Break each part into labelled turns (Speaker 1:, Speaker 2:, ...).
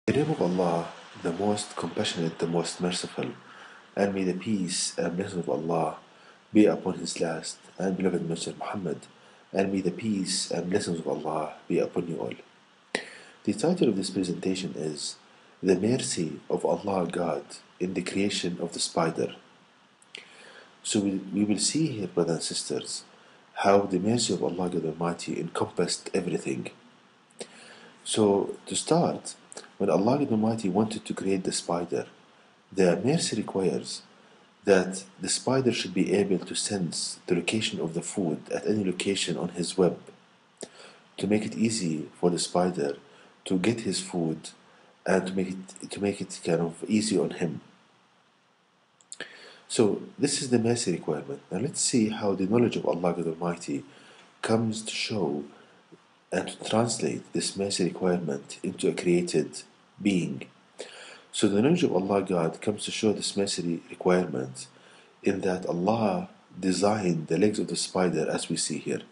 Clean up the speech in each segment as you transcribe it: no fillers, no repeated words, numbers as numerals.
Speaker 1: In the name of Allah, the most compassionate, the most merciful, and may the peace and blessings of Allah be upon His last and beloved Messenger Muhammad, and may the peace and blessings of Allah be upon you all. The title of this presentation is The Mercy of Allah God in the Creation of the Spider. So we will see here, brothers and sisters, how the mercy of Allah God Almighty encompassed everything. So to start, when Allah God Almighty wanted to create the spider, the mercy requires that the spider should be able to sense the location of the food at any location on his web, to make it easy for the spider to get his food and to make it kind of easy on him. So this is the mercy requirement. Now let's see how the knowledge of Allah God Almighty comes to show and to translate this mercy requirement into a created being. So the knowledge of Allah God comes to show this mercy requirement in that Allah designed the legs of the spider as we see here.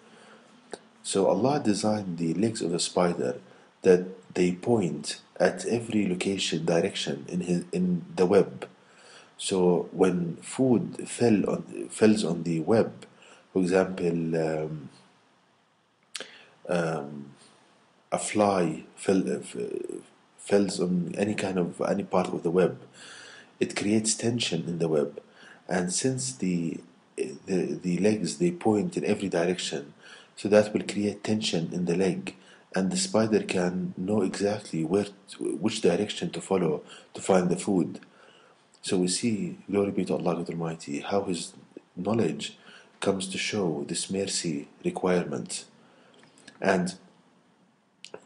Speaker 1: So Allah designed the legs of the spider that they point at every location, direction in the web. So when food falls on the web, for example, a fly falls on any part of the web, it creates tension in the web, and since the legs they point in every direction, so that will create tension in the leg, and the spider can know exactly which direction to follow to find the food. So we see, glory be to Allah God Almighty, how His knowledge comes to show this mercy requirement. And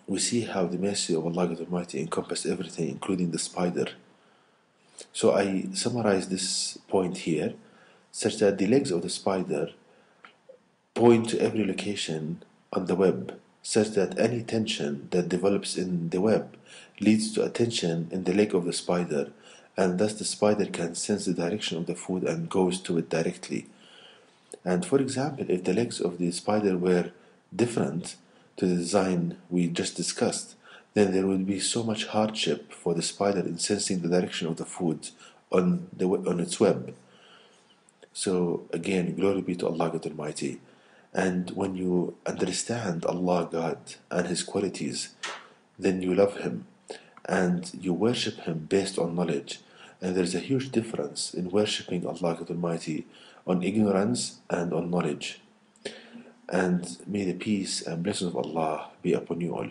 Speaker 1: we see how the mercy of Allah God Almighty encompassed everything, including the spider. So I summarize this point here, such that the legs of the spider point to every location on the web, such that any tension that develops in the web leads to a tension in the leg of the spider, and thus the spider can sense the direction of the food and goes to it directly. And for example, if the legs of the spider were different to the design we just discussed, then there would be so much hardship for the spider in sensing the direction of the food on its web. So again, glory be to Allah God Almighty. And when you understand Allah God and His qualities, then you love Him and you worship Him based on knowledge. And there's a huge difference in worshipping Allah God Almighty on ignorance and on knowledge. And may the peace and blessings of Allah be upon you all.